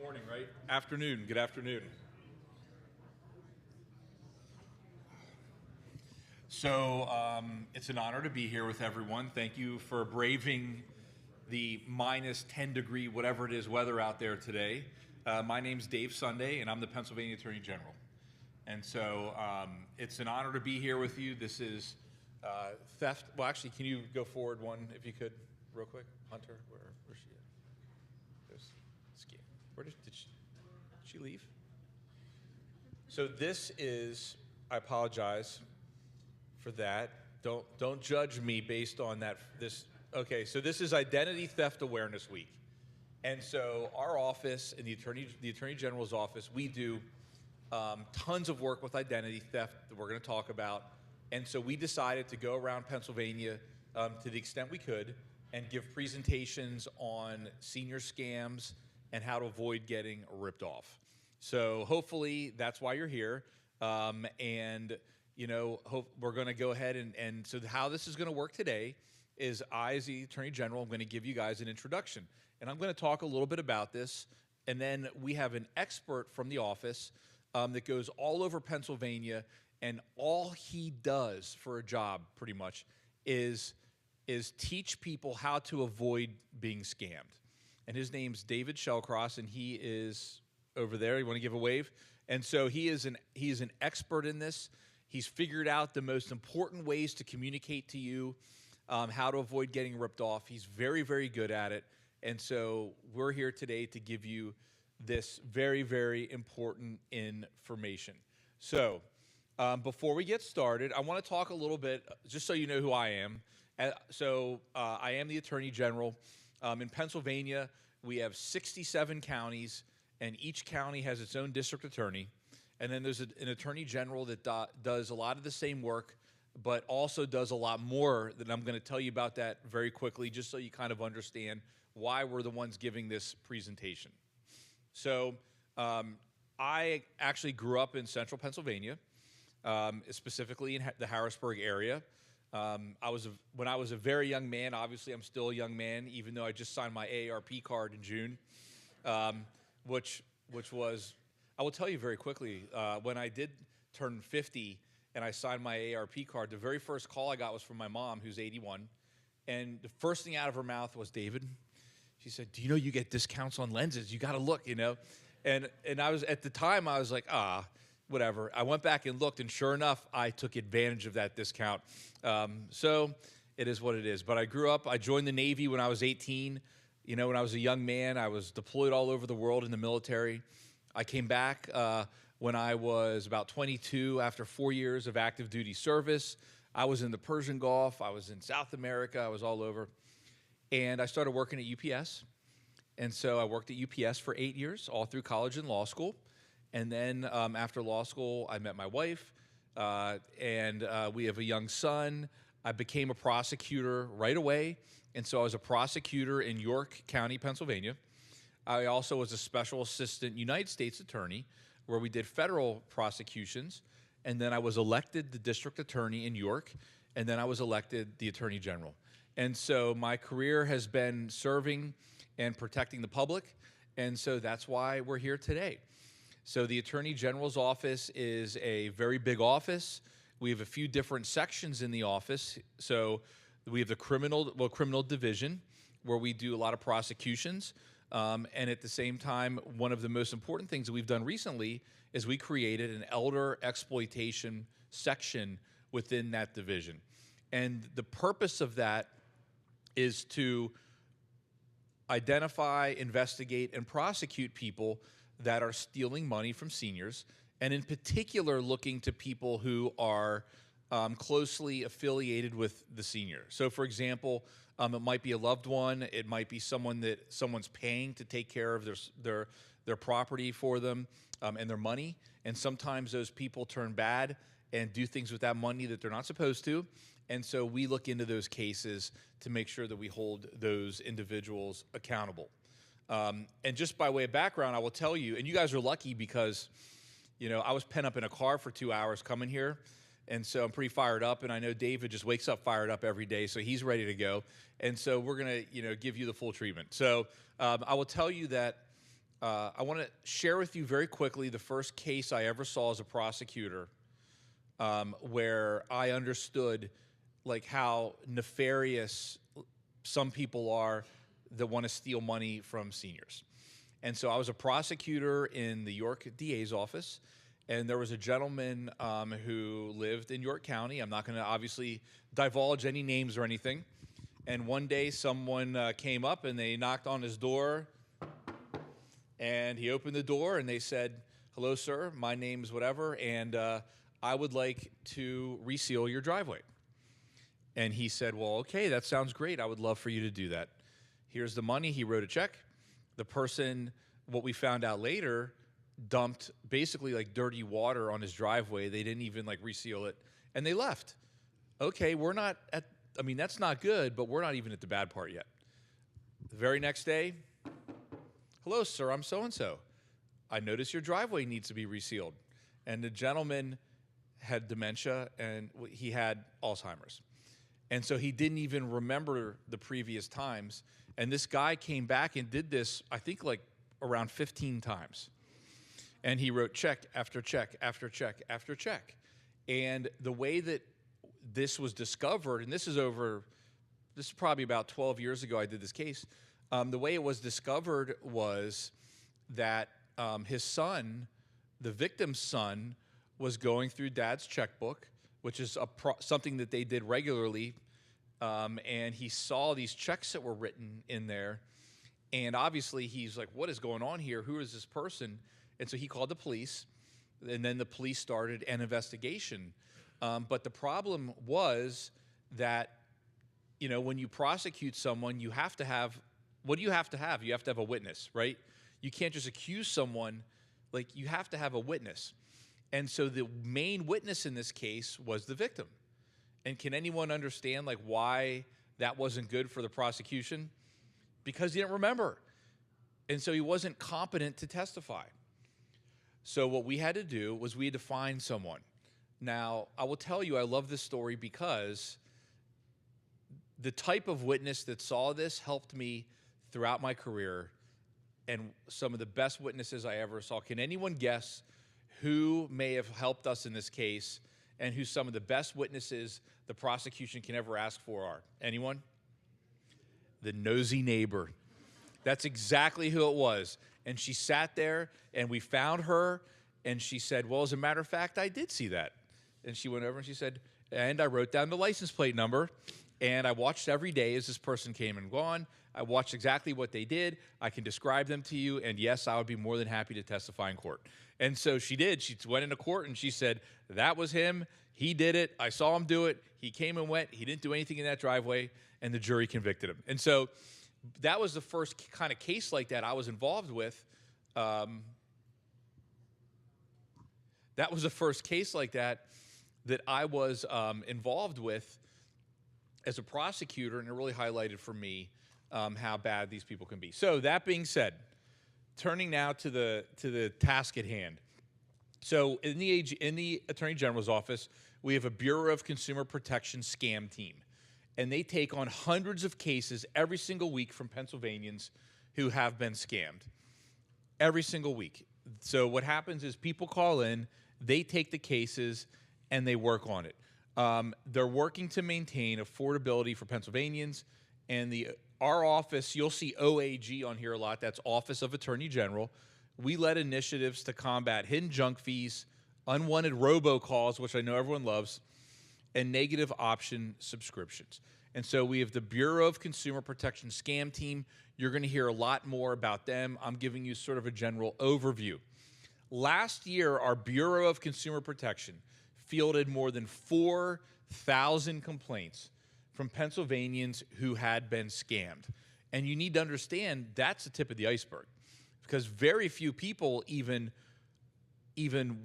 Morning, right? Afternoon. Good afternoon. So it's an honor to be here with everyone. Thank you for braving the minus 10 degree, whatever it is, weather out there today. My name's Dave Sunday, and I'm the Pennsylvania Attorney General. And so it's an honor to be here with you. This is theft. Well, actually, can you go forward one, if you could, real quick? Hunter, where's she at? Where did she leave? So this is, I apologize for that. Don't judge me based on that. Okay, so this is Identity Theft Awareness Week. And so our office, in the Attorney General's office, we do tons of work with identity theft that we're going to talk about. And so we decided to go around Pennsylvania to the extent we could and give presentations on senior scams and how to avoid getting ripped off. So hopefully that's why you're here. And you know, we're going to go ahead and so how this is going to work today is I, as the Attorney General, I'm going to give you guys an introduction. And I'm going to talk a little bit about this. And then we have an expert from the office that goes all over Pennsylvania. And all he does for a job, pretty much, is teach people how to avoid being scammed. And his name's Director Shallcross, and he is over there. You want to give a wave? And so he is an expert in this. He's figured out the most important ways to communicate to you how to avoid getting ripped off. He's very, very good at it. And so we're here today to give you this very, very important information. So before we get started, I want to talk a little bit, just so you know who I am. I am the Attorney General. In Pennsylvania, we have 67 counties, and each county has its own district attorney. And then there's an Attorney General that does a lot of the same work, but also does a lot more. That I'm going to tell you about that very quickly, just so you kind of understand why we're the ones giving this presentation. So I actually grew up in central Pennsylvania, specifically in the Harrisburg area. When I was a very young man, obviously I'm still a young man, even though I just signed my AARP card in June, which was, I will tell you very quickly, when I did turn 50 and I signed my AARP card, the very first call I got was from my mom, who's 81, and the first thing out of her mouth was, "David," she said, "do you know you get discounts on lenses? You got to look, you know." And I was, at the time, I was like, whatever. I went back and looked, and sure enough, I took advantage of that discount. So it is what it is. But I grew up, I joined the Navy when I was 18. You know, when I was a young man, I was deployed all over the world in the military. I came back when I was about 22 after 4 years of active duty service. I was in the Persian Gulf. I was in South America. I was all over. And I started working at UPS. And so I worked at UPS for 8 years, all through college and law school. And then after law school, I met my wife, and we have a young son. I became a prosecutor right away. And so I was a prosecutor in York County, Pennsylvania. I also was a special assistant United States attorney, where we did federal prosecutions. And then I was elected the district attorney in York, and then I was elected the Attorney General. And so my career has been serving and protecting the public, and so that's why we're here today. So the Attorney General's office is a very big office. We have a few different sections in the office. So we have the criminal division, where we do a lot of prosecutions. And at the same time, one of the most important things that we've done recently is we created an elder exploitation section within that division. And the purpose of that is to identify, investigate, and prosecute people that are stealing money from seniors, and in particular looking to people who are closely affiliated with the senior. So for example, it might be a loved one, it might be someone that someone's paying to take care of their property for them and their money, and sometimes those people turn bad and do things with that money that they're not supposed to. And so we look into those cases to make sure that we hold those individuals accountable. And just by way of background, I will tell you, and you guys are lucky because, you know, I was pent up in a car for 2 hours coming here, and so I'm pretty fired up, and I know David just wakes up fired up every day, so he's ready to go. And so we're going to, you know, give you the full treatment. So I will tell you that I want to share with you very quickly the first case I ever saw as a prosecutor, where I understood like how nefarious some people are that want to steal money from seniors. And so I was a prosecutor in the York DA's office, and there was a gentleman who lived in York County. I'm not going to obviously divulge any names or anything. And one day someone came up and they knocked on his door, and he opened the door and they said, "Hello, sir, my name's whatever, and I would like to reseal your driveway." And he said, "Well, okay, that sounds great. I would love for you to do that. Here's the money." He wrote a check. The person, what we found out later, dumped basically like dirty water on his driveway. They didn't even like reseal it, and they left. Okay, we're not at, I mean, that's not good, but we're not even at the bad part yet. The very next day, "Hello, sir, I'm so-and-so. I notice your driveway needs to be resealed." And the gentleman had dementia and he had Alzheimer's. And so he didn't even remember the previous times. And this guy came back and did this, I think, like around 15 times. And he wrote check after check after check after check. And the way that this was discovered, and this is probably about 12 years ago I did this case. The way it was discovered was that his son, the victim's son, was going through dad's checkbook, which is something that they did regularly, and he saw these checks that were written in there, and obviously he's like, "What is going on here? Who is this person?" And so he called the police, and then the police started an investigation. But the problem was that, you know, when you prosecute someone, you have to have, what do you have to have? You have to have a witness, right? You can't just accuse someone, like you have to have a witness. And so the main witness in this case was the victim. And can anyone understand like why that wasn't good for the prosecution? Because he didn't remember. And so he wasn't competent to testify. So what we had to do was we had to find someone. Now, I will tell you, I love this story because the type of witness that saw this helped me throughout my career, and some of the best witnesses I ever saw. Can anyone guess who may have helped us in this case and who some of the best witnesses the prosecution can ever ask for are? Anyone? The nosy neighbor. That's exactly who it was. And she sat there, and we found her, and she said, "Well, as a matter of fact, I did see that." And she went over and she said, "And I wrote down the license plate number, and I watched every day as this person came and gone. I watched exactly what they did. I can describe them to you, and yes, I would be more than happy to testify in court." And so she did. She went into court, and she said, "That was him. He did it. I saw him do it. He came and went. He didn't do anything in that driveway," and the jury convicted him. And so that was the first kind of case like that I was involved with. That was the first case like that I was involved with as a prosecutor, and it really highlighted for me how bad these people can be. So that being said, turning now to the task at hand. So in the Attorney General's office, we have a Bureau of Consumer Protection scam team, and they take on hundreds of cases every single week from Pennsylvanians who have been scammed. Every single week. So what happens is people call in, they take the cases, and they work on it. They're working to maintain affordability for Pennsylvanians, and our office, you'll see OAG on here a lot, that's Office of Attorney General. We led initiatives to combat hidden junk fees, unwanted robocalls, which I know everyone loves, and negative option subscriptions. And so we have the Bureau of Consumer Protection scam team. You're going to hear a lot more about them. I'm giving you sort of a general overview. Last year, our Bureau of Consumer Protection fielded more than 4,000 complaints from Pennsylvanians who had been scammed. And you need to understand that's the tip of the iceberg, because very few people even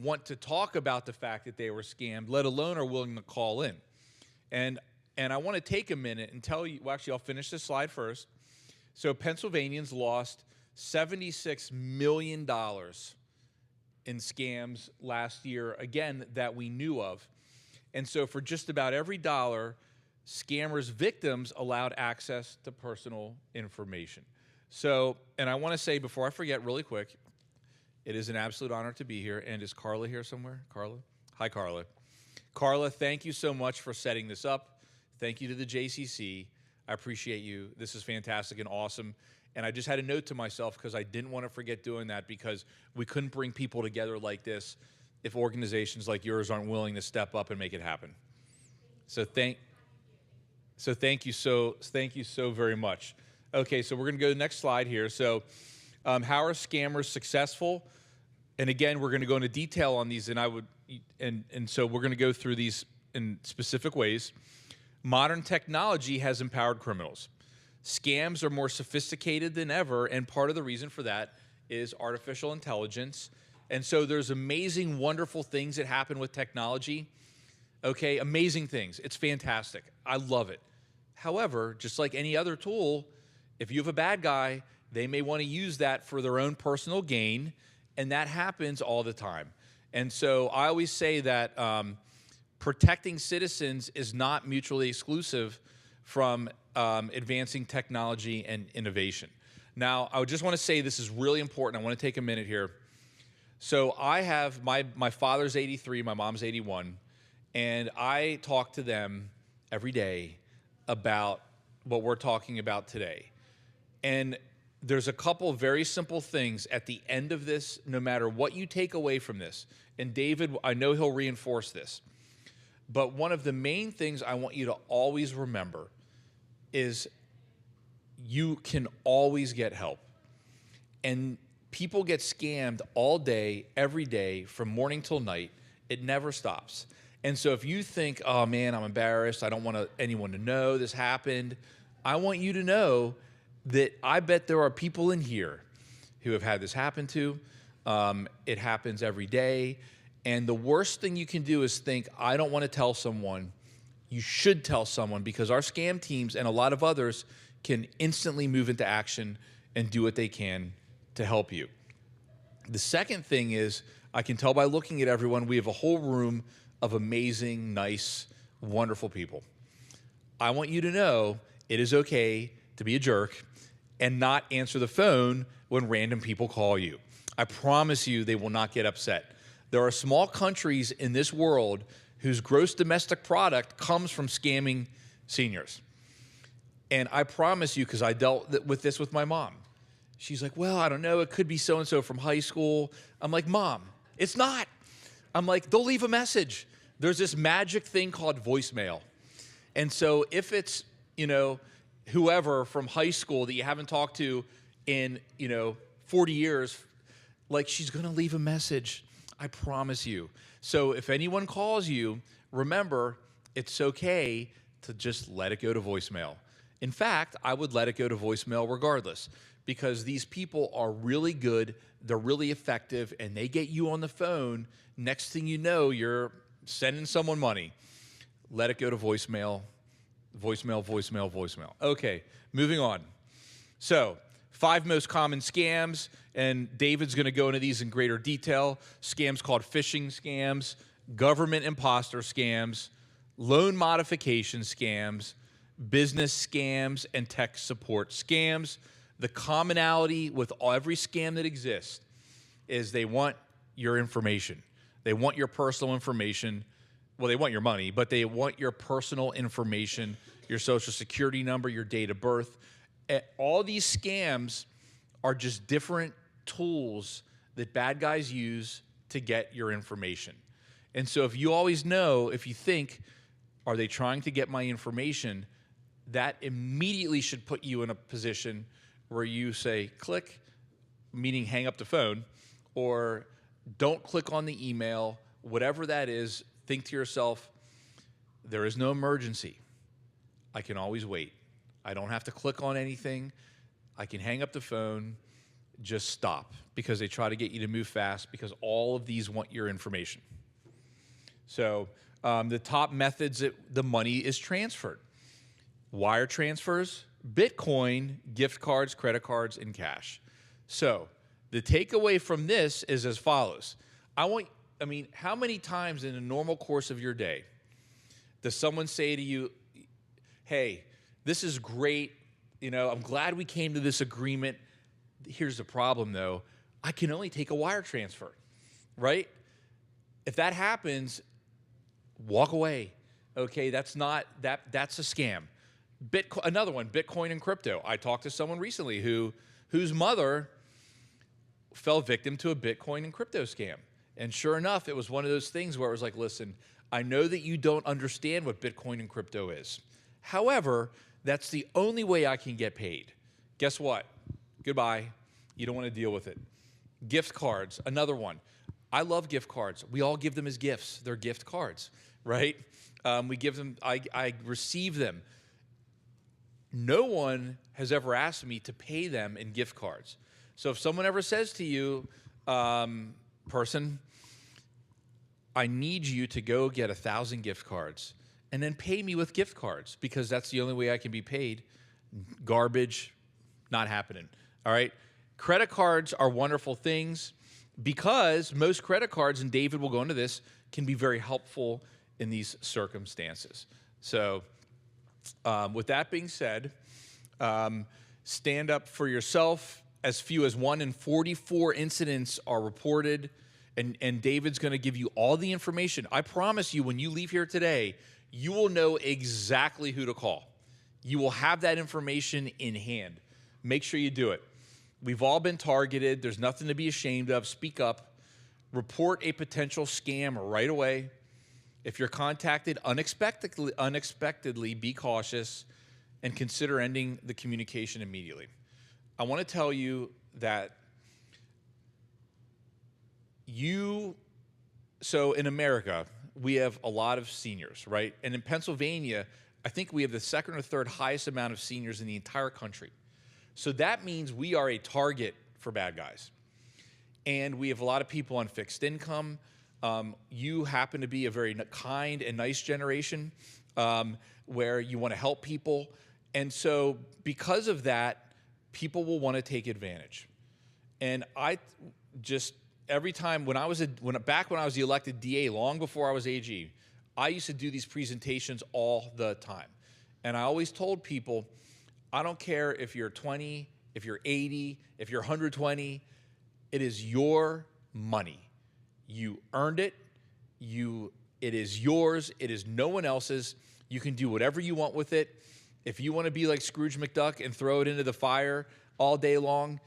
want to talk about the fact that they were scammed, let alone are willing to call in. And I want to take a minute and tell you, well, actually, I'll finish this slide first. So Pennsylvanians lost $76 million in scams last year, again, that we knew of. And so for just about every dollar, scammers' victims allowed access to personal information. So, and I want to say before I forget really quick, it is an absolute honor to be here. And is Carla here somewhere? Carla? Hi, Carla. Carla, thank you so much for setting this up. Thank you to the JCC. I appreciate you. This is fantastic and awesome. And I just had a note to myself because I didn't want to forget doing that, because we couldn't bring people together like this if organizations like yours aren't willing to step up and make it happen. So thank you so very much. Okay, so we're going to go to the next slide here. So how are scammers successful? And again, we're going to go into detail on these, and so we're going to go through these in specific ways. Modern technology has empowered criminals. Scams are more sophisticated than ever, and part of the reason for that is artificial intelligence. And so there's amazing, wonderful things that happen with technology. Okay, amazing things. It's fantastic. I love it. However, just like any other tool, if you have a bad guy, they may want to use that for their own personal gain, and that happens all the time. And so I always say that protecting citizens is not mutually exclusive from advancing technology and innovation. Now, I just want to say this is really important. I want to take a minute here. So I have my father's 83, my mom's 81, and I talk to them every day about what we're talking about today. And there's a couple of very simple things at the end of this, no matter what you take away from this. And David, I know he'll reinforce this. But one of the main things I want you to always remember is you can always get help. And people get scammed all day, every day, from morning till night. It never stops. And so if you think, oh man, I'm embarrassed, I don't want anyone to know this happened, I want you to know that I bet there are people in here who have had this happen to. It happens every day. And the worst thing you can do is think, I don't want to tell someone. You should tell someone, because our scam teams and a lot of others can instantly move into action and do what they can to help you. The second thing is, I can tell by looking at everyone, we have a whole room of amazing, nice, wonderful people. I want you to know it is okay to be a jerk and not answer the phone when random people call you. I promise you they will not get upset. There are small countries in this world whose gross domestic product comes from scamming seniors. And I promise you, because I dealt with this with my mom. She's like, well, I don't know, it could be so-and-so from high school. I'm like, Mom, it's not. I'm like, they'll leave a message. There's this magic thing called voicemail. And so if it's, whoever from high school that you haven't talked to in, 40 years, like, she's going to leave a message. I promise you. So if anyone calls you, remember, it's okay to just let it go to voicemail. In fact, I would let it go to voicemail regardless, because these people are really good, they're really effective, and they get you on the phone. Next thing you know, you're sending someone money. Let it go to voicemail, voicemail, voicemail, voicemail. Okay, moving on. So, 5 most common scams, and David's going to go into these in greater detail. Scams called phishing scams, government imposter scams, loan modification scams, business scams, and tech support scams. The commonality with every scam that exists is they want your information. They want your personal information. Well, they want your money, but they want your personal information, your social security number, your date of birth. All these scams are just different tools that bad guys use to get your information. And so if you always know, if you think, are they trying to get my information, that immediately should put you in a position where you say, click, meaning hang up the phone, or don't click on the email, whatever that is. Think to yourself, there is no emergency. I can always wait. I don't have to click on anything. I can hang up the phone. Just stop, because they try to get you to move fast, because all of these want your information. So the top methods that the money is transferred: wire transfers, Bitcoin, gift cards, credit cards, and cash. So the takeaway from this is as follows. How many times in a normal course of your day does someone say to you, hey, this is great, I'm glad we came to this agreement. Here's the problem, though. I can only take a wire transfer, right? If that happens, walk away. Okay, that's a scam. Another one, Bitcoin and crypto. I talked to someone recently whose mother fell victim to a Bitcoin and crypto scam. And sure enough, it was one of those things where it was like, listen, I know that you don't understand what Bitcoin and crypto is. However, that's the only way I can get paid. Guess what? Goodbye. You don't want to deal with it. Gift cards, another one. I love gift cards. We all give them as gifts. They're gift cards, right? We give them, I receive them. No one has ever asked me to pay them in gift cards. So if someone ever says to you, person, I need you to go get 1,000 gift cards and then pay me with gift cards because that's the only way I can be paid. Garbage, not happening, all right? Credit cards are wonderful things because most credit cards, and David will go into this, can be very helpful in these circumstances. So with that being said, stand up for yourself. As few as 1 in 44 incidents are reported, and David's going to give you all the information. I promise you, when you leave here today, you will know exactly who to call. You will have that information in hand. Make sure you do it. We've all been targeted. There's nothing to be ashamed of. Speak up. Report a potential scam right away. If you're contacted unexpectedly, be cautious and consider ending the communication immediately. I want to tell you that so in America, we have a lot of seniors, right? And in Pennsylvania, I think we have the second or third highest amount of seniors in the entire country. So that means we are a target for bad guys. And we have a lot of people on fixed income. You happen to be a very kind and nice generation where you want to help people. And so because of that, people will want to take advantage. And every time back when I was the elected DA, long before I was AG, I used to do these presentations all the time. And I always told people, I don't care if you're 20, if you're 80, if you're 120, it is your money. You earned it. It is yours. It is no one else's. You can do whatever you want with it. If you want to be like Scrooge McDuck and throw it into the fire all day long,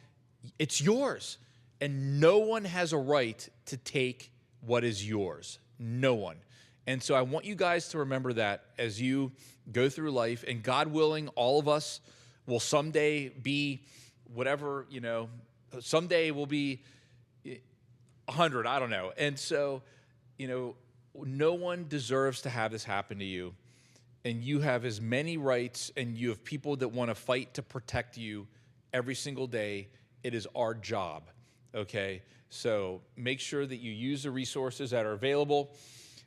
it's yours. And no one has a right to take what is yours. No one. And so I want you guys to remember that as you go through life. And God willing, all of us will someday be whatever, someday we'll be 100, I don't know. And so, no one deserves to have this happen to you. And you have as many rights, and you have people that want to fight to protect you every single day. It is our job, okay? So make sure that you use the resources that are available.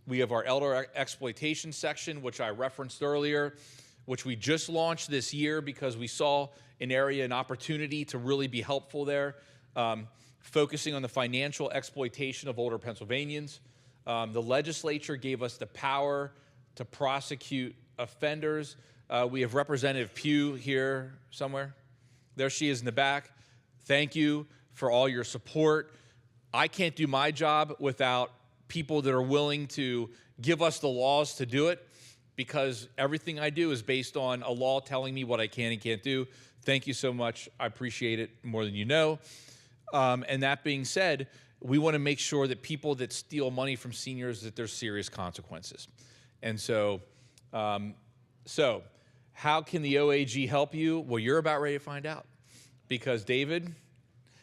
We have our elder exploitation section, which I referenced earlier, which we just launched this year because we saw an opportunity to really be helpful there, focusing on the financial exploitation of older Pennsylvanians. The legislature gave us the power to prosecute offenders. We have Representative Pugh here somewhere. There she is in the back. Thank you for all your support. I can't do my job without people that are willing to give us the laws to do it, because everything I do is based on a law telling me what I can and can't do. Thank you so much. I appreciate it more than you know. And that being said, we want to make sure that people that steal money from seniors, that there's serious consequences. And so, how can the OAG help you? Well, you're about ready to find out, because David,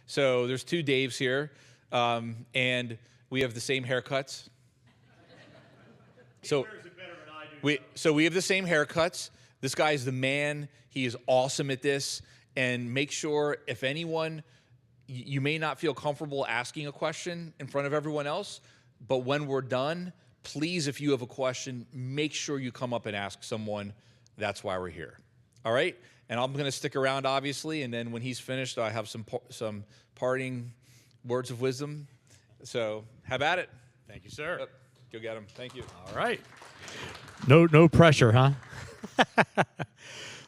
so there's two Daves here, and we have the same haircuts. So we have the same haircuts. This guy's the man. He is awesome at this. And make sure, if anyone, you may not feel comfortable asking a question in front of everyone else, but when we're done, please, if you have a question, make sure you come up and ask someone. That's why we're here. All right? And I'm going to stick around, obviously, and then when he's finished, I have some parting words of wisdom. So have at it. Thank you, sir. Yep. Go get him. Thank you. All right. No pressure, huh?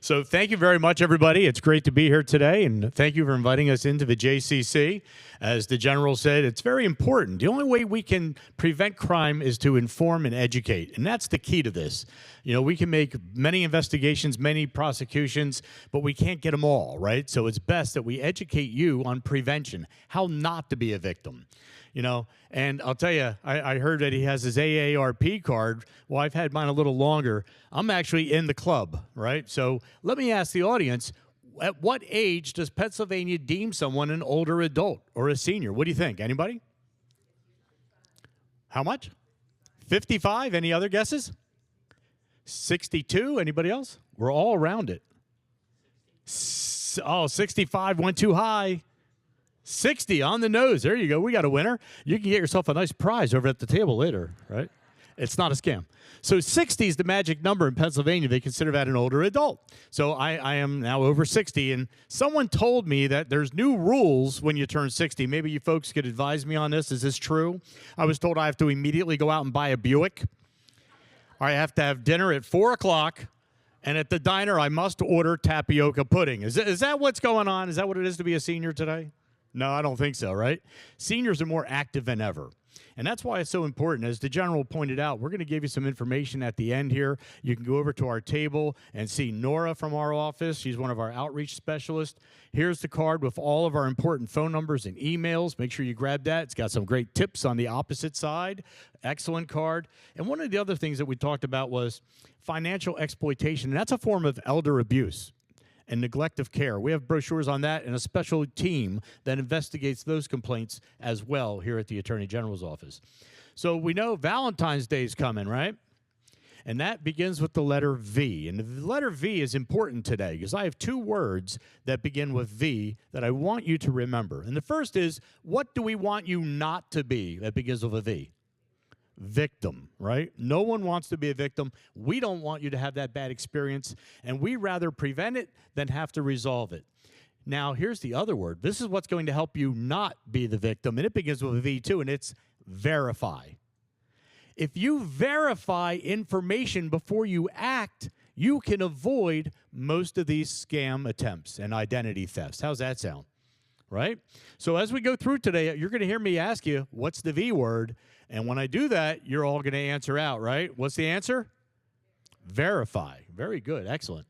So thank you very much, everybody. It's great to be here today, and thank you for inviting us into the JCC. As the general said, it's very important. The only way we can prevent crime is to inform and educate, and that's the key to this. You know, we can make many investigations, many prosecutions, but we can't get them all, right? So it's best that we educate you on prevention, how not to be a victim. You know, and I'll tell you, I heard that he has his AARP card. Well, I've had mine a little longer. I'm actually in the club, right? So let me ask the audience, at what age does Pennsylvania deem someone an older adult or a senior? What do you think? Anybody? How much? 55? Any other guesses? 62? Anybody else? We're all around it. 65 went too high. 60 on the nose. There you go. We got a winner. You can get yourself a nice prize over at the table later, right? It's not a scam. So 60 is the magic number in Pennsylvania. They consider that an older adult. So I am now over 60, and someone told me that there's new rules when you turn 60. Maybe you folks could advise me on this. Is this true? I was told I have to immediately go out and buy a Buick. I have to have dinner at 4 o'clock, and at the diner I must order tapioca pudding. Is that what's going on? Is that what it is to be a senior today? No, I don't think so, right? Seniors are more active than ever. And that's why it's so important. As the general pointed out, we're going to give you some information at the end here. You can go over to our table and see Nora from our office. She's one of our outreach specialists. Here's the card with all of our important phone numbers and emails. Make sure you grab that. It's got some great tips on the opposite side. Excellent card. And one of the other things that we talked about was financial exploitation. And that's a form of elder abuse and neglect of care. We have brochures on that and a special team that investigates those complaints as well here at the Attorney General's office. So we know Valentine's Day is coming, right? And that begins with the letter V. And the letter V is important today because I have two words that begin with V that I want you to remember. And the first is, what do we want you not to be? That begins with a V. Victim, right? No one wants to be a victim. We don't want you to have that bad experience, and we rather prevent it than have to resolve it. Now, here's the other word. This is what's going to help you not be the victim, and it begins with a V too, and it's verify. If you verify information before you act, you can avoid most of these scam attempts and identity thefts. How's that sound? Right? So as we go through today, you're going to hear me ask you, what's the V word? And when I do that, you're all going to answer out, right? What's the answer? Verify. Very good. Excellent.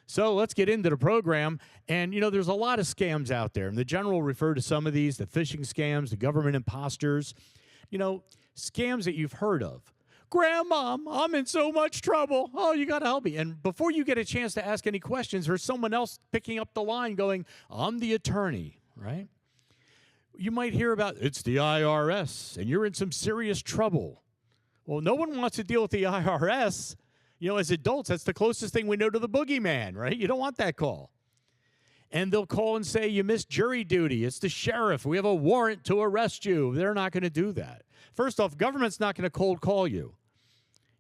So let's get into the program. And, you know, there's a lot of scams out there. And the general referred to some of these, the phishing scams, the government imposters, you know, scams that you've heard of. Grandma, I'm in so much trouble. Oh, you got to help me. And before you get a chance to ask any questions, there's someone else picking up the line going, I'm the attorney, right? You might hear about, it's the IRS, and you're in some serious trouble. Well, no one wants to deal with the IRS. You know, as adults, that's the closest thing we know to the boogeyman, right? You don't want that call. And they'll call and say, you missed jury duty. It's the sheriff. We have a warrant to arrest you. They're not going to do that. First off, government's not going to cold call you.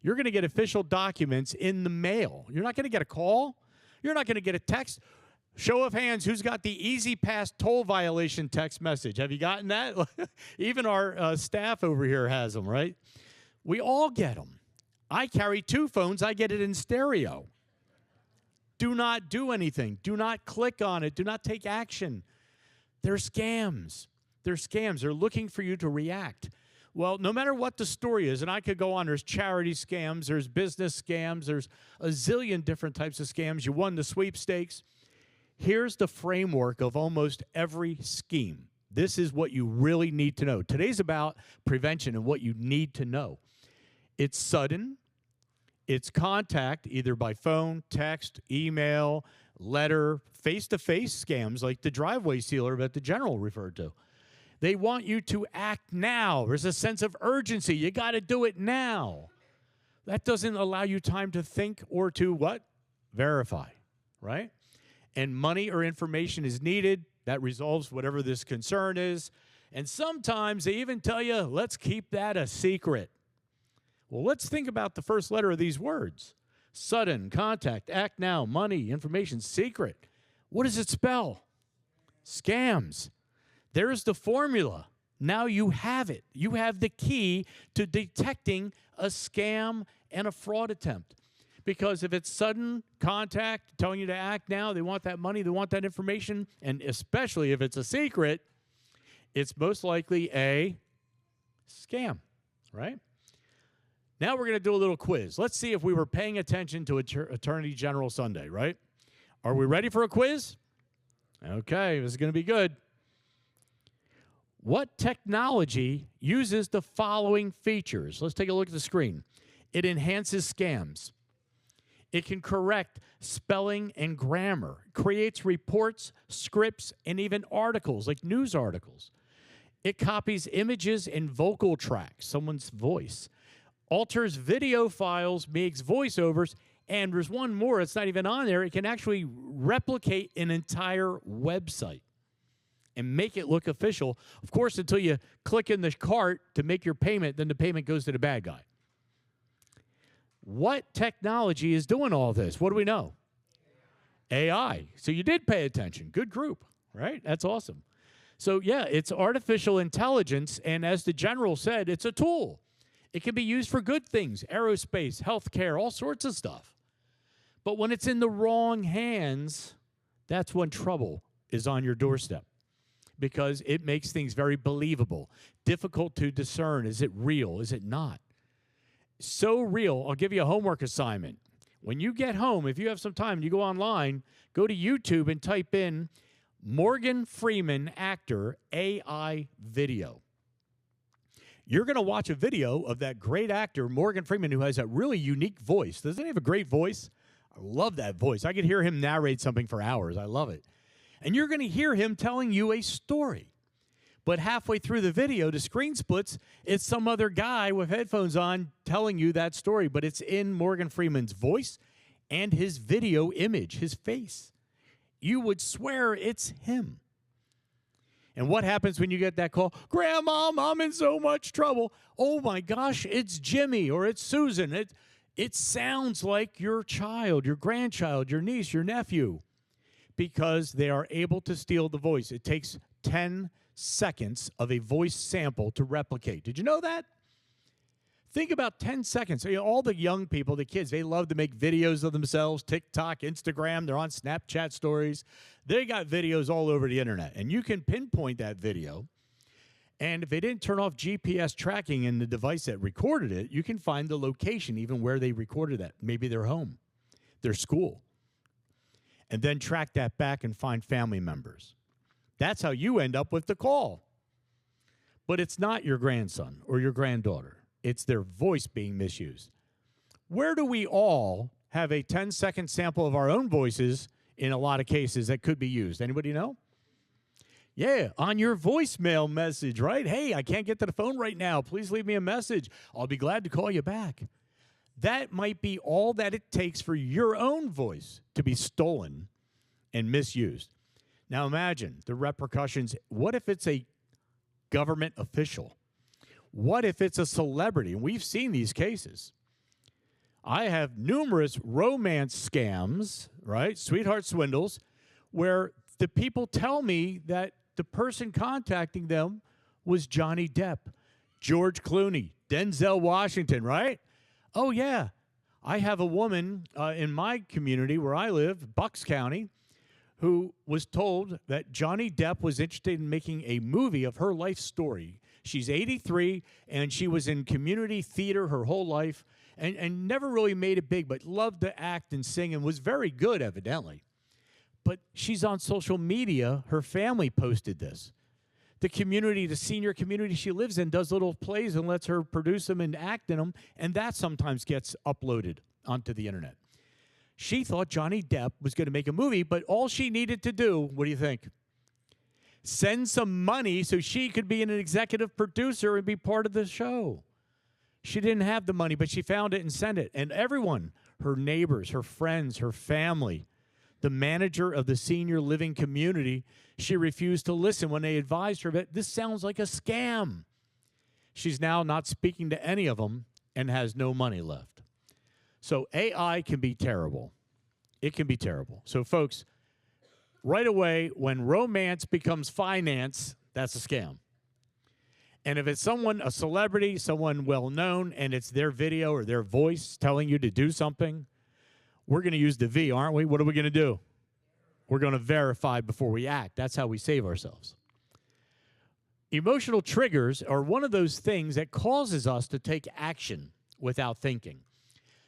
You're going to get official documents in the mail. You're not going to get a call. You're not going to get a text. Show of hands, who's got the Easy Pass toll violation text message? Have you gotten that? Even our staff over here has them, right? We all get them. I carry 2 phones. I get it in stereo. Do not do anything. Do not click on it. Do not take action. They're scams. They're scams. They're looking for you to react. Well, no matter what the story is, and I could go on, there's charity scams, there's business scams, there's a zillion different types of scams. You won the sweepstakes. Here's the framework of almost every scheme. This is what you really need to know. Today's about prevention and what you need to know. It's sudden. It's contact, either by phone, text, email, letter, face-to-face scams like the driveway sealer that the general referred to. They want you to act now. There's a sense of urgency. You got to do it now. That doesn't allow you time to think or to what? Verify, right? And money or information is needed. That resolves whatever this concern is. And sometimes they even tell you, let's keep that a secret. Well, let's think about the first letter of these words. Sudden, contact, act now, money, information, secret. What does it spell? Scams. There's the formula. Now you have it. You have the key to detecting a scam and a fraud attempt. Because if it's sudden contact, telling you to act now, they want that money, they want that information, and especially if it's a secret, it's most likely a scam, right? Now we're going to do a little quiz. Let's see if we were paying attention to Attorney General Sunday, right? Are we ready for a quiz? Okay, this is going to be good. What technology uses the following features? Let's take a look at the screen. It enhances scams. It can correct spelling and grammar, creates reports, scripts, and even articles, like news articles. It copies images and vocal tracks, someone's voice, alters video files, makes voiceovers, and there's one more, it's not even on there, it can actually replicate an entire website and make it look official. Of course, until you click in the cart to make your payment, then the payment goes to the bad guy. What technology is doing all this? What do we know? AI. So you did pay attention. Good group, right? That's awesome. So yeah, it's artificial intelligence, and as the general said, it's a tool. It can be used for good things, aerospace, healthcare, all sorts of stuff. But when it's in the wrong hands, that's when trouble is on your doorstep, because it makes things very believable, difficult to discern. Is it real? Is it not? So real. I'll give you a homework assignment. When you get home, if you have some time, you go online, go to YouTube and type in Morgan Freeman actor AI video. You're going to watch a video of that great actor, Morgan Freeman, who has that really unique voice. Doesn't he have a great voice? I love that voice. I could hear him narrate something for hours. I love it. And you're going to hear him telling you a story. But halfway through the video, the screen splits. It's some other guy with headphones on telling you that story. But it's in Morgan Freeman's voice and his video image, his face. You would swear it's him. And what happens when you get that call? Grandma, I'm in so much trouble. Oh, my gosh, it's Jimmy or it's Susan. It sounds like your child, your grandchild, your niece, your nephew, because they are able to steal the voice. It takes 10 seconds of a voice sample to replicate. Did you know that? Think about 10 seconds. You know, all the young people, the kids, they love to make videos of themselves, TikTok, Instagram. They're on Snapchat stories. They got videos all over the internet. And you can pinpoint that video. And if they didn't turn off GPS tracking in the device that recorded it, you can find the location even where they recorded that. Maybe their home, their school. And then track that back and find family members. That's how you end up with the call. But it's not your grandson or your granddaughter. It's their voice being misused. Where do we all have a 10-second sample of our own voices in a lot of cases that could be used? Anybody know? Yeah, on your voicemail message, right? Hey, I can't get to the phone right now. Please leave me a message. I'll be glad to call you back. That might be all that it takes for your own voice to be stolen and misused. Now imagine the repercussions. What if it's a government official? What if it's a celebrity? And we've seen these cases. I have numerous romance scams, right? Sweetheart swindles, where the people tell me that the person contacting them was Johnny Depp, George Clooney, Denzel Washington, right? Oh, yeah. I have a woman in my community where I live, Bucks County, who was told that Johnny Depp was interested in making a movie of her life story. She's 83, and she was in community theater her whole life and never really made it big, but loved to act and sing and was very good, evidently. But she's on social media. Her family posted this. The community, the senior community she lives in, does little plays and lets her produce them and act in them, and that sometimes gets uploaded onto the internet. She thought Johnny Depp was going to make a movie, but all she needed to do, what do you think? Send some money so she could be an executive producer and be part of the show. She didn't have the money, but she found it and sent it. And everyone, her neighbors, her friends, her family, the manager of the senior living community, she refused to listen when they advised her that this sounds like a scam. She's now not speaking to any of them and has no money left. So AI can be terrible. It can be terrible. So folks, right away, when romance becomes finance, that's a scam. And if it's someone, a celebrity, someone well-known, and it's their video or their voice telling you to do something, We're going to use the V, aren't we? What are we going to do? We're going to verify before we act. That's how we save ourselves. Emotional triggers are one of those things that causes us to take action without thinking.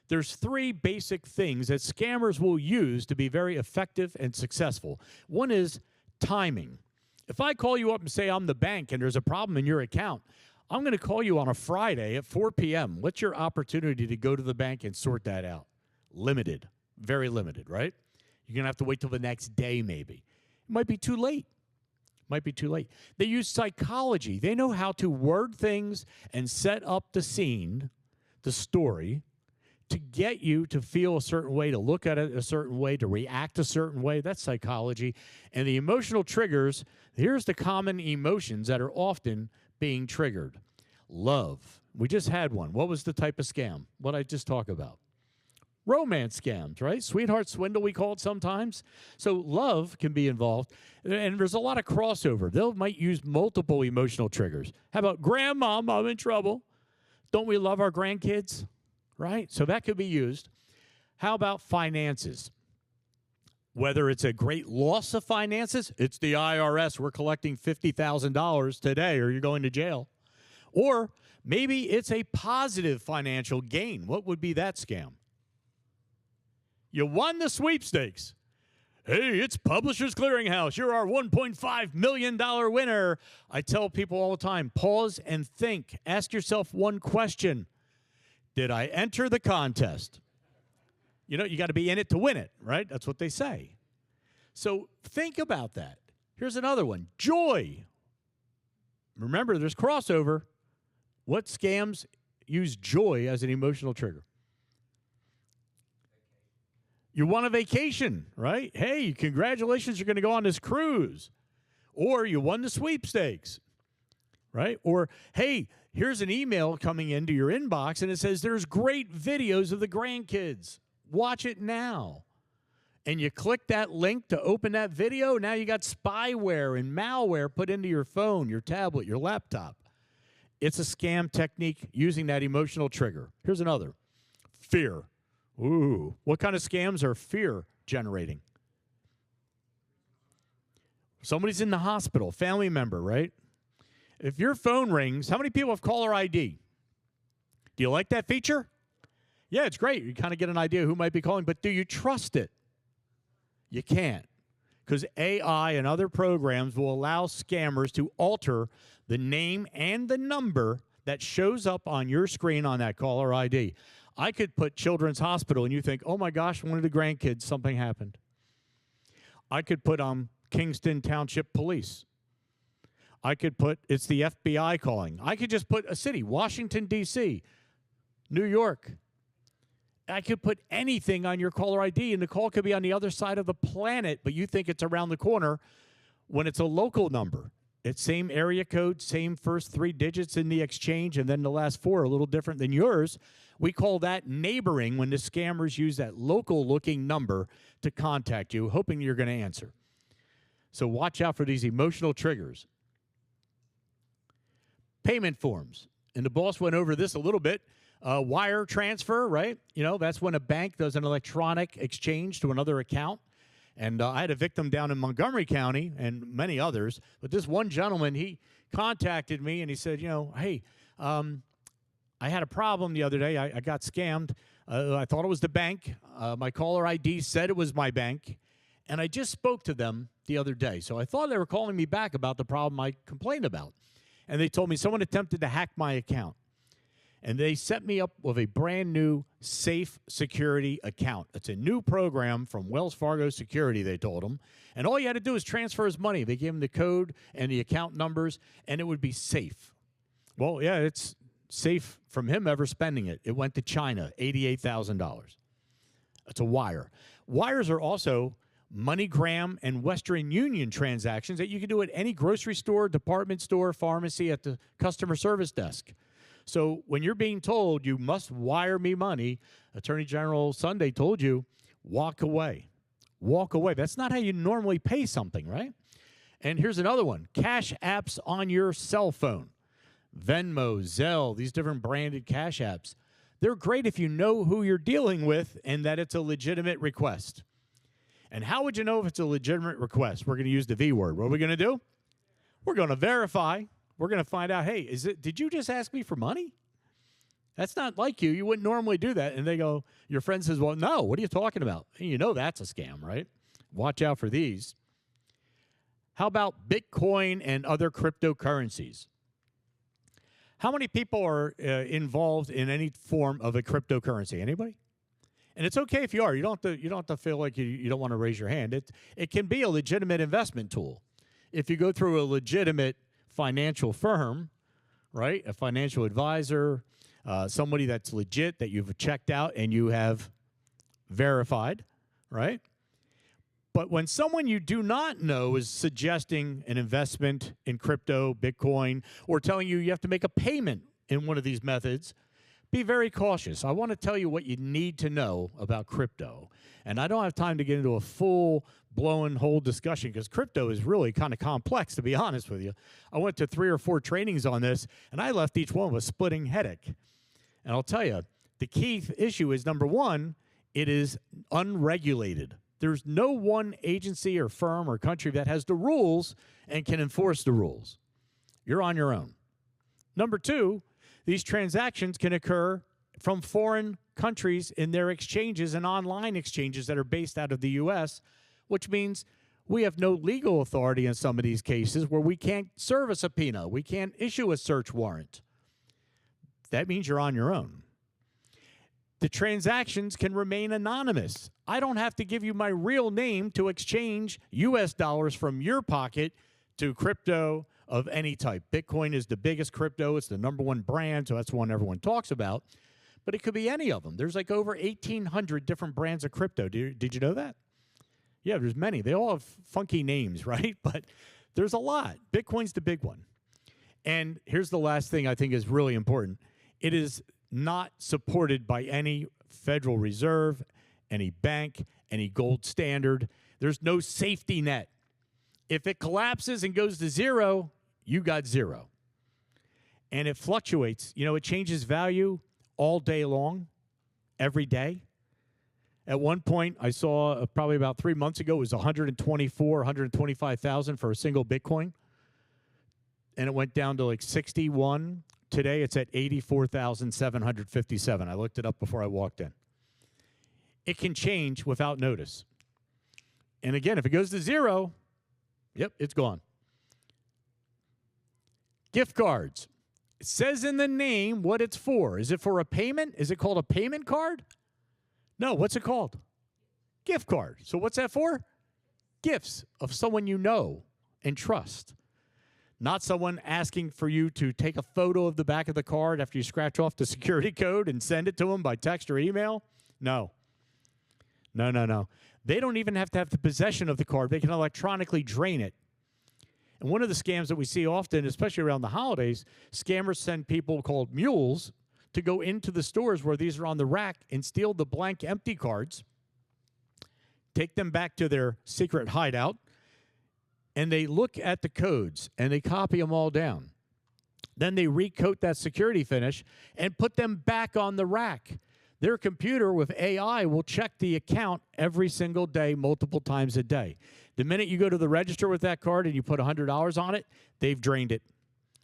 There's three basic things that scammers will use to be very effective and successful. One is timing. If I call you up and say I'm the bank and there's a problem in your account, I'm going to call you on a Friday at 4 p.m. What's your opportunity to go to the bank and sort that out? Limited. Very limited, right? You're going to have to wait till the next day maybe. It might be too late. Might be too late. They use psychology. They know how to word things and set up the scene, the story, to get you to feel a certain way, to look at it a certain way, to react a certain way. That's psychology. And the emotional triggers, here's the common emotions that are often being triggered. Love. We just had one. What was the type of scam? What I just talked about. Romance scams, right? Sweetheart swindle, we call it sometimes. So love can be involved, and there's a lot of crossover. They might use multiple emotional triggers. How about grandmom, I'm in trouble? Don't we love our grandkids? Right? So that could be used. How about finances? Whether it's a great loss of finances, it's the IRS, we're collecting $50,000 today or you're going to jail. Or maybe it's a positive financial gain. What would be that scam? You won the sweepstakes. Hey, it's Publishers Clearinghouse. You're our $1.5 million winner. I tell people all the time, pause and think. Ask yourself one question. Did I enter the contest? You know, you got to be in it to win it, right? That's what they say. So think about that. Here's another one. Joy. Remember, there's crossover. What scams use joy as an emotional trigger? You want a vacation, right? Hey, congratulations, you're going to go on this cruise. Or you won the sweepstakes, right? Or, hey, here's an email coming into your inbox, and it says there's great videos of the grandkids. Watch it now. And you click that link to open that video. Now you got spyware and malware put into your phone, your tablet, your laptop. It's a scam technique using that emotional trigger. Here's another. Fear. Ooh, what kind of scams are fear generating? Somebody's in the hospital, family member, right? If your phone rings, how many people have caller ID? Do you like that feature? Yeah, it's great. You kind of get an idea who might be calling, but do you trust it? You can't, because AI and other programs will allow scammers to alter the name and the number that shows up on your screen on that caller ID. I could put Children's Hospital, and you think, oh, my gosh, one of the grandkids, something happened. I could put Kingston Township Police. I could put, it's the FBI calling. I could just put a city, Washington, D.C., New York. I could put anything on your caller ID, and the call could be on the other side of the planet, but you think it's around the corner when it's a local number. It's same area code, same first three digits in the exchange, and then the last four are a little different than yours. We call that neighboring when the scammers use that local-looking number to contact you, hoping you're going to answer. So watch out for these emotional triggers. Payment forms. And the boss went over this a little bit. Wire transfer, right? You know, that's when a bank does an electronic exchange to another account. And I had a victim down in Montgomery County and many others. But this one gentleman, he contacted me and he said, you know, hey, I had a problem the other day. I got scammed. I thought it was the bank. My caller ID said it was my bank. And I just spoke to them the other day. So I thought they were calling me back about the problem I complained about. And they told me someone attempted to hack my account. And they set me up with a brand new safe security account. It's a new program from Wells Fargo Security, they told him. And all you had to do is transfer his money. They gave him the code and the account numbers, and it would be safe. Well, yeah, it's safe from him ever spending it. It went to China, $88,000. It's a wire. Wires are also MoneyGram and Western Union transactions that you can do at any grocery store, department store, pharmacy, at the customer service desk. So when you're being told you must wire me money, Attorney General Sunday told you, walk away. Walk away. That's not how you normally pay something, right? And here's another one. Cash apps on your cell phone. Venmo, Zelle, these different branded cash apps. They're great if you know who you're dealing with and that it's a legitimate request. And how would you know if it's a legitimate request? We're going to use the V word. What are we going to do? We're going to verify. We're going to find out, hey, did you just ask me for money? That's not like you. You wouldn't normally do that. And they go, your friend says, well, no, what are you talking about? And you know that's a scam, right? Watch out for these. How about Bitcoin and other cryptocurrencies? How many people are involved in any form of a cryptocurrency? Anybody? And it's okay if you are. You don't have to feel like you don't want to raise your hand. It can be a legitimate investment tool. If you go through a legitimate financial firm, right, a financial advisor, somebody that's legit that you've checked out and you have verified, right? But when someone you do not know is suggesting an investment in crypto, Bitcoin, or telling you you have to make a payment in one of these methods, be very cautious. I want to tell you what you need to know about crypto. And I don't have time to get into a full-blown whole discussion because crypto is really kind of complex, to be honest with you. I went to 3 or 4 trainings on this, and I left each one with a splitting headache. And I'll tell you, the key issue is, number one, it is unregulated. There's no one agency or firm or country that has the rules and can enforce the rules. You're on your own. Number two, these transactions can occur from foreign countries in their exchanges and online exchanges that are based out of the U.S., which means we have no legal authority in some of these cases where we can't serve a subpoena. We can't issue a search warrant. That means you're on your own. The transactions can remain anonymous. I don't have to give you my real name to exchange U.S. dollars from your pocket to crypto of any type. Bitcoin is the biggest crypto. It's the #1 brand, so that's the one everyone talks about. But it could be any of them. There's like over 1,800 different brands of crypto. Did you know that? Yeah, there's many. They all have funky names, right? But there's a lot. Bitcoin's the big one. And here's the last thing I think is really important. It is not supported by any Federal Reserve, any bank, any gold standard. There's no safety net. If it collapses and goes to zero, you got zero. And it fluctuates. You know, it changes value all day long, every day. At one point, I saw probably about 3 months ago, it was 125,000 for a single Bitcoin. And it went down to like 61. Today, it's at 84,757. I looked it up before I walked in. It can change without notice. And again, if it goes to zero, yep, it's gone. Gift cards. It says in the name what it's for. Is it for a payment? Is it called a payment card? No, what's it called? Gift card. So what's that for? Gifts of someone you know and trust. Not someone asking for you to take a photo of the back of the card after you scratch off the security code and send it to them by text or email. No. No. They don't even have to have the possession of the card. They can electronically drain it. And one of the scams that we see often, especially around the holidays, scammers send people called mules to go into the stores where these are on the rack and steal the blank empty cards, take them back to their secret hideout, and they look at the codes and they copy them all down. Then they recoat that security finish and put them back on the rack. Their computer with AI will check the account every single day, multiple times a day. The minute you go to the register with that card and you put $100 on it, they've drained it.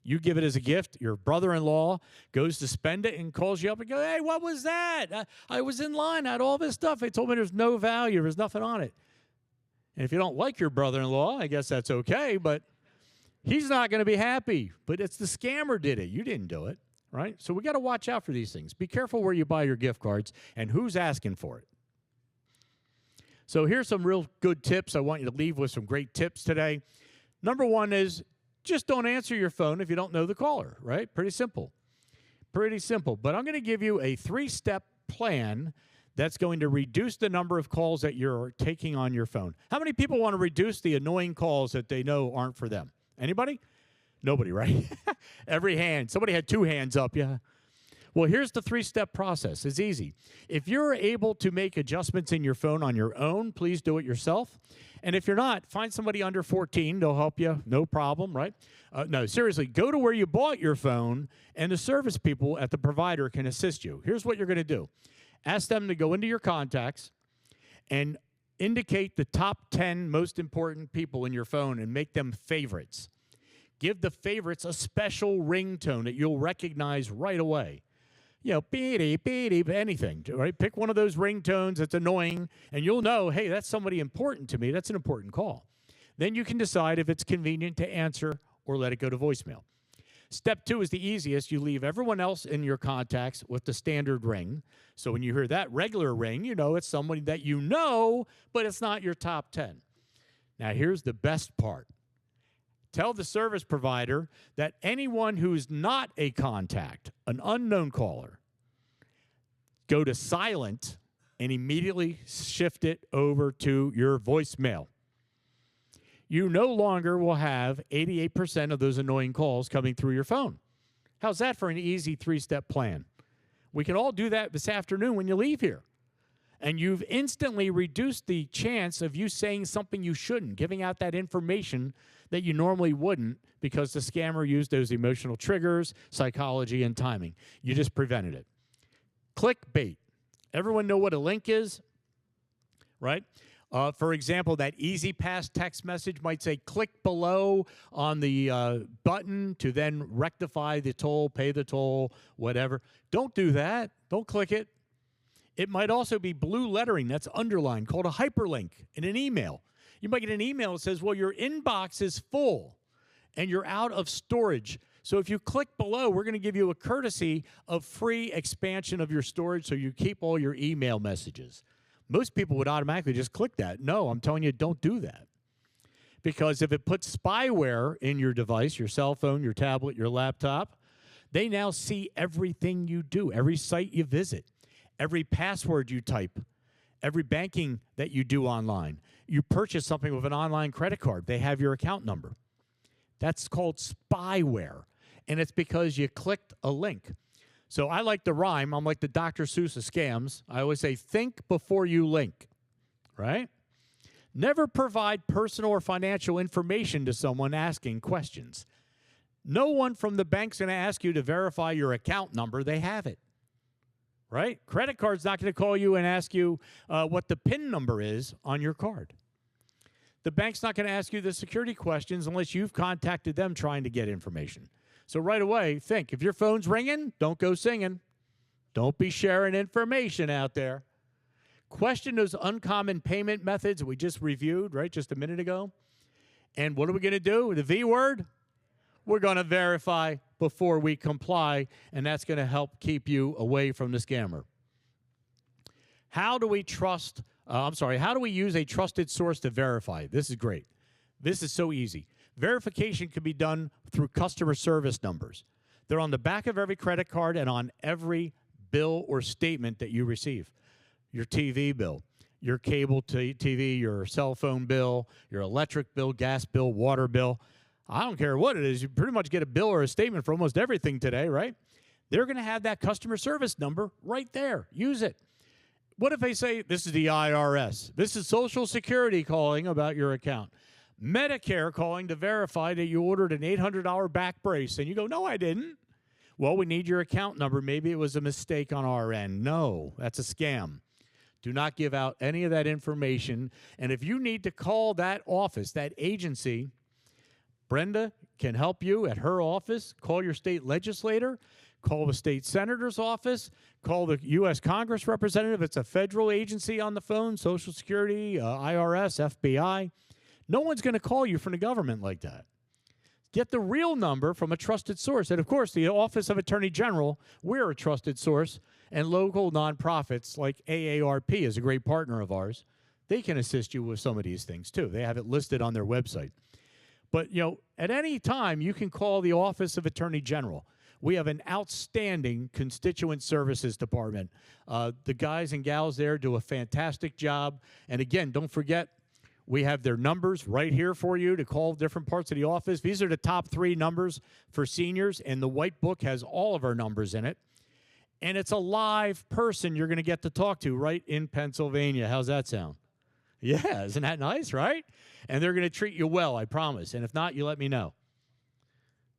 You give it as a gift. Your brother-in-law goes to spend it and calls you up and goes, hey, what was that? I was in line. I had all this stuff. They told me there's no value. There's nothing on it. And if you don't like your brother-in-law, I guess that's okay, but he's not going to be happy. But it's the scammer did it. You didn't do it, right? So we got to watch out for these things. Be careful where you buy your gift cards and who's asking for it. So here's some real good tips. I want you to leave with some great tips today. Number one is just don't answer your phone if you don't know the caller, right? Pretty simple. Pretty simple. But I'm going to give you a 3-step plan that's going to reduce the number of calls that you're taking on your phone. How many people want to reduce the annoying calls that they know aren't for them? Anybody? Nobody, right? Every hand. Somebody had 2 hands up, yeah. Well, here's the 3-step process. It's easy. If you're able to make adjustments in your phone on your own, please do it yourself. And if you're not, find somebody under 14. They'll help you. No problem, right? No, seriously, go to where you bought your phone, and the service people at the provider can assist you. Here's what you're going to do. Ask them to go into your contacts and indicate the top 10 most important people in your phone and make them favorites. Give the favorites a special ringtone that you'll recognize right away. You know, beep, beep, anything, right? Pick one of those ringtones that's annoying, and you'll know, hey, that's somebody important to me. That's an important call. Then you can decide if it's convenient to answer or let it go to voicemail. Step 2 is the easiest. You leave everyone else in your contacts with the standard ring. So when you hear that regular ring, you know it's somebody that you know, but it's not your top 10. Now, here's the best part. Tell the service provider that anyone who's not a contact, an unknown caller, go to silent and immediately shift it over to your voicemail. You no longer will have 88% of those annoying calls coming through your phone. How's that for an easy 3-step plan? We can all do that this afternoon when you leave here. And you've instantly reduced the chance of you saying something you shouldn't, giving out that information that you normally wouldn't because the scammer used those emotional triggers, psychology, and timing. You just prevented it. Clickbait. Everyone know what a link is, right? For example, that Easy Pass text message might say, click below on the button to then rectify the toll, pay the toll, whatever. Don't do that. Don't click it. It might also be blue lettering that's underlined called a hyperlink in an email. You might get an email that says, well, your inbox is full and you're out of storage. So if you click below, we're going to give you a courtesy of free expansion of your storage so you keep all your email messages. Most people would automatically just click that. No, I'm telling you, don't do that. Because if it puts spyware in your device, your cell phone, your tablet, your laptop, they now see everything you do, every site you visit, every password you type, every banking that you do online. You purchase something with an online credit card, they have your account number. That's called spyware, and it's because you clicked a link. So I like the rhyme. I'm like the Dr. Seuss of scams. I always say, think before you link, right? Never provide personal or financial information to someone asking questions. No one from the bank's going to ask you to verify your account number. They have it, right? Credit card's not going to call you and ask you what the PIN number is on your card. The bank's not going to ask you the security questions unless you've contacted them trying to get information. So right away, think, if your phone's ringing, don't go singing. Don't be sharing information out there. Question those uncommon payment methods we just reviewed, right, just a minute ago. And what are we going to do? The V word? We're going to verify before we comply, and that's going to help keep you away from the scammer. How do we how do we use a trusted source to verify? This is great. This is so easy. Verification can be done through customer service numbers. They're on the back of every credit card and on every bill or statement that you receive. Your TV bill, your cable TV, your cell phone bill, your electric bill, gas bill, water bill. I don't care what it is. You pretty much get a bill or a statement for almost everything today, right? They're going to have that customer service number right there. Use it. What if they say, this is the IRS? This is Social Security calling about your account. Medicare calling to verify that you ordered an $800 back brace. And you go, no, I didn't. Well, we need your account number. Maybe it was a mistake on our end. No, that's a scam. Do not give out any of that information. And if you need to call that office, that agency, Brenda can help you at her office. Call your state legislator. Call the state senator's office. Call the U.S. Congress representative. It's a federal agency on the phone, Social Security, IRS, FBI. No one's going to call you from the government like that. Get the real number from a trusted source. And, of course, the Office of Attorney General, we're a trusted source. And local nonprofits like AARP is a great partner of ours. They can assist you with some of these things, too. They have it listed on their website. But, you know, at any time, you can call the Office of Attorney General. We have an outstanding constituent services department. The guys and gals there do a fantastic job. And, again, don't forget, we have their numbers right here for you to call different parts of the office. These are the top 3 numbers for seniors, and the white book has all of our numbers in it. And it's a live person you're going to get to talk to right in Pennsylvania. How's that sound? Yeah, isn't that nice, right? And they're going to treat you well, I promise. And if not, you let me know.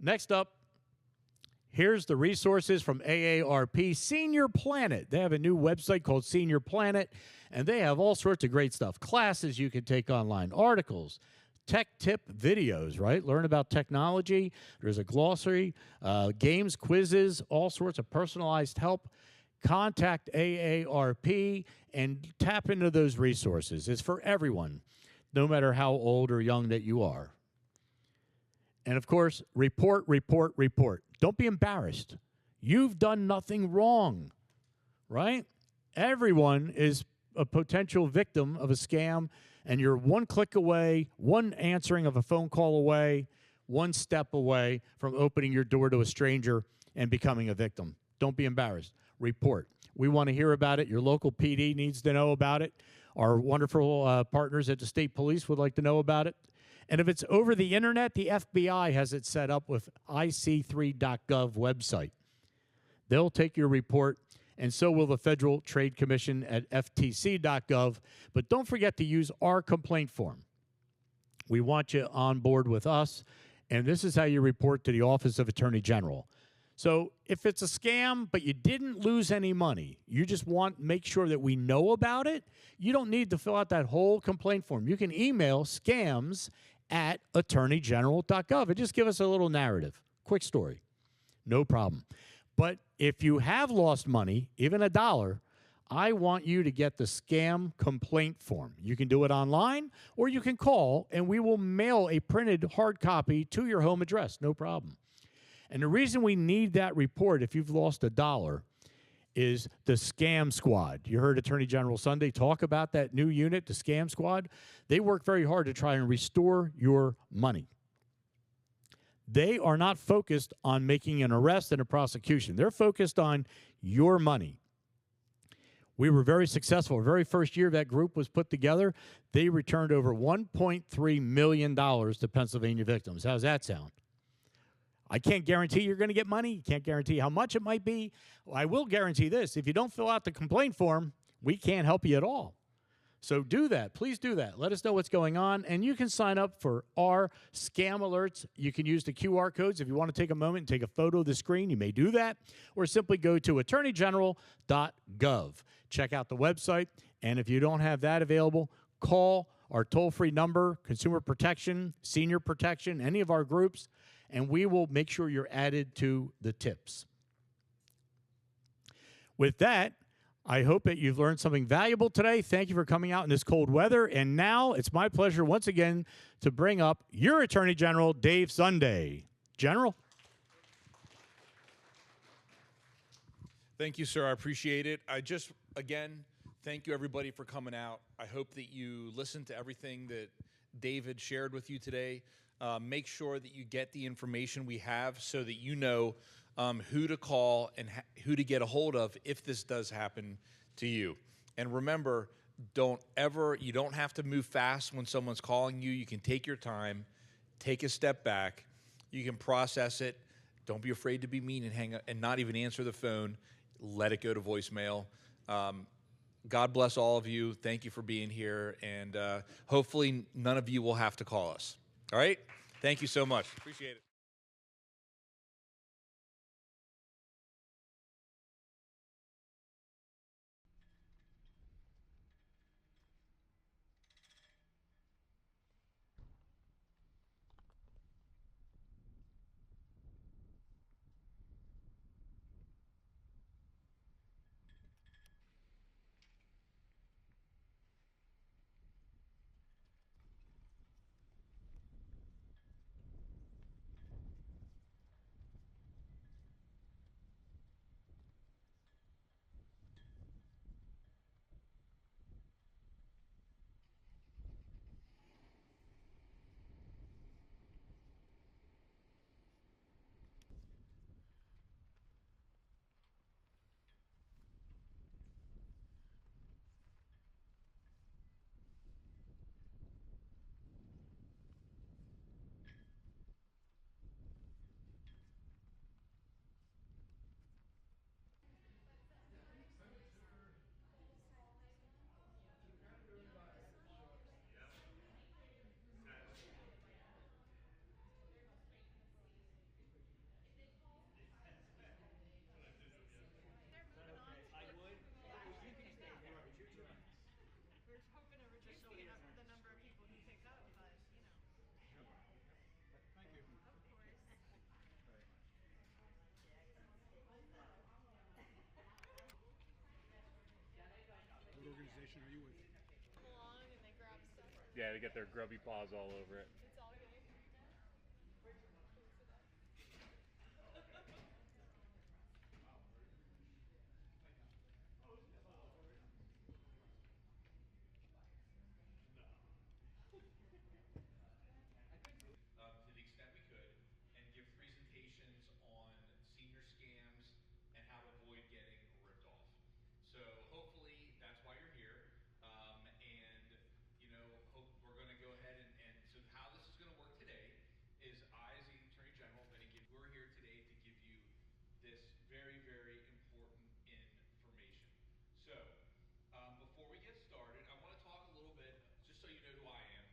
Next up, here's the resources from AARP Senior Planet. They have a new website called Senior Planet, and they have all sorts of great stuff. Classes you can take online, articles, tech tip videos, right? Learn about technology. There's a glossary, games, quizzes, all sorts of personalized help. Contact AARP and tap into those resources. It's for everyone, no matter how old or young that you are. And of course, report, report, report. Don't be embarrassed. You've done nothing wrong, right? Everyone is a potential victim of a scam, and you're one click away, one answering of a phone call away, one step away from opening your door to a stranger and becoming a victim. Don't be embarrassed. Report. We want to hear about it. Your local PD needs to know about it. Our wonderful partners at the state police would like to know about it. And if it's over the internet, the FBI has it set up with ic3.gov website. They'll take your report, and so will the Federal Trade Commission at ftc.gov. But don't forget to use our complaint form. We want you on board with us, and this is how you report to the Office of Attorney General. So if it's a scam, but you didn't lose any money, you just want to make sure that we know about it, you don't need to fill out that whole complaint form. You can email scams@attorneygeneral.gov and just give us a little narrative, quick story. No problem. But if you have lost money, even $1, I want you to get the scam complaint form. You can do it online, or you can call, and we will mail a printed hard copy to your home address. No problem. And the reason we need that report, if you've lost $1, is the Scam Squad. You heard Attorney General Sunday talk about that new unit, the Scam Squad. They work very hard to try and restore your money. They are not focused on making an arrest and a prosecution. They're focused on your money. We were very successful. The very first year that group was put together, they returned over $1.3 million to Pennsylvania victims. How's that sound? I can't guarantee you're going to get money. Can't guarantee how much it might be. I will guarantee this. If you don't fill out the complaint form, we can't help you at all. So do that. Please do that. Let us know what's going on. And you can sign up for our scam alerts. You can use the QR codes. If you want to take a moment and take a photo of the screen, you may do that. Or simply go to attorneygeneral.gov. Check out the website. And if you don't have that available, call our toll-free number, Consumer Protection, Senior Protection, any of our groups, and we will make sure you're added to the tips. With that, I hope that you've learned something valuable today. Thank you for coming out in this cold weather. And now it's my pleasure once again to bring up your Attorney General, Dave Sunday. General? Thank you, sir. I appreciate it. I just, again, thank you, everybody, for coming out. I hope that you listened to everything that David shared with you today. Make sure that you get the information we have so that you know who to call and who to get a hold of if this does happen to you. And remember, you don't have to move fast when someone's calling you. You can take your time, take a step back. You can process it. Don't be afraid to be mean and hang up and not even answer the phone. Let it go to voicemail. God bless all of you. Thank you for being here. And hopefully none of you will have to call us. All right? Thank you so much. Appreciate it. organization are you with? Come along and they grab stuff. Yeah, they get their grubby paws all over it. It's all good. To the extent we could, and give presentations on senior scams and how to avoid getting ripped off. So hopefully that's why you're here. And you know, hope we're going to go ahead and so how this is going to work today is I, as the Attorney General, we're here today to give you this very, very important information. So before we get started, I want to talk a little bit, just so you know who I am.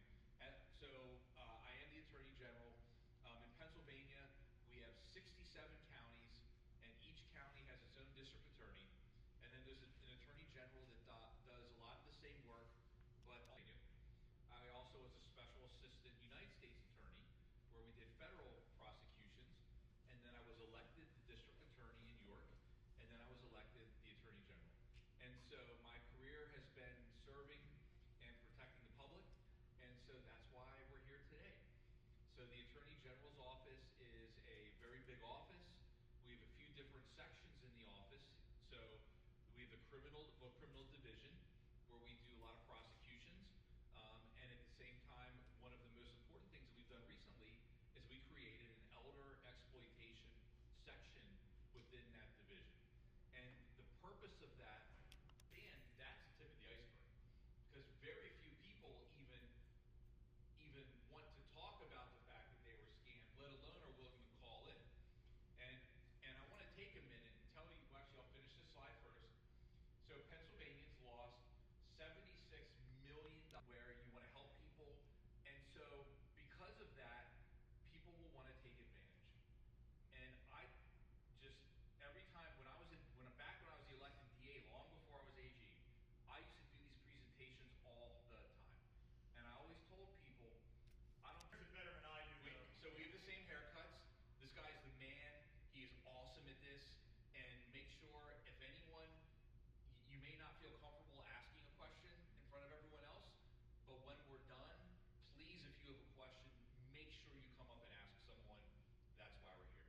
I am the Attorney General. In Pennsylvania, we have 67 counties, and each county has its own district attorney. And then there's an Attorney General that does a lot of the same work, but I also was a Special Assistant United States Attorney, where we did federal prosecutions, and then I was elected the District Attorney in York, and then I was elected the Attorney General. And so my career has been serving and protecting the public, and so that's why we're here today. So the Attorney General's office is a very big office. We have a few different sections in the office. So we have the criminal division, where we do a lot of prosecutions. And at the same time, one of the most important things that we've done recently is we created an elder exploitation section within that division. And the purpose of that, and that's the tip of the iceberg, because very few people even want to talk about the fact that they were scammed, let alone are willing to call in. And I want to take a minute and tell you, well, actually I'll finish this slide first. So Pennsylvanians lost $76 million where you want to help people. And so because of that, people will want to take advantage. And I just, every time back when I was the elected DA, long before I was AG, I used to do these presentations all the time. And I always told people, I don't think better than I do. So we have the same haircuts. This guy's the man. He is awesome at this. And make sure if anyone, you may not feel comfortable asking a question in front of everyone else, but when we're done, please, if you have a question, make sure you come up and ask someone. That's why we're here.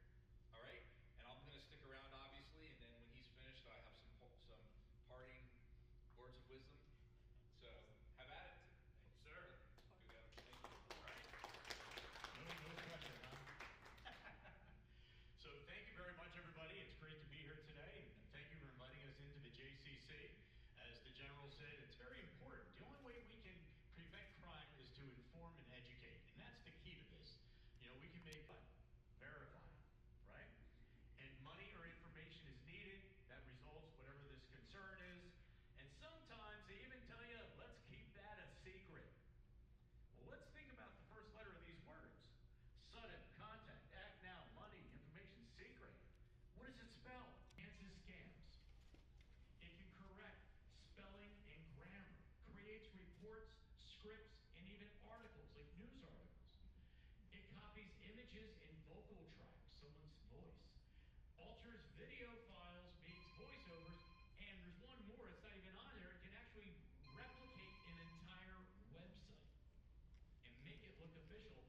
All right? And I'm going to stick around, obviously, and then when he's finished, I have some parting words of wisdom. So have at it. Thank you, sir. Good go. Thank you. All right. No pressure, huh? So thank you very much, everybody. It's great to be here today, and thank you for inviting us into the JCC. As the General said, it's very important. The only way we can prevent crime is to inform and educate, and that's the key to this. You know, we can make verify, right? And money or information is needed that resolves whatever this concern is, and sometimes they even tell you, let's keep that a secret. Well, let's think about the first letter of these words. Sudden, contact, act now, money, information, secret. What does it spell? Enhances scams. It can correct spelling and grammar, creates reports, scripts, and even articles, like news articles. It copies images and vocal tracks, someone's voice. Alters video files, makes voiceovers, and there's one more, it's not even on there, it can actually replicate an entire website and make it look official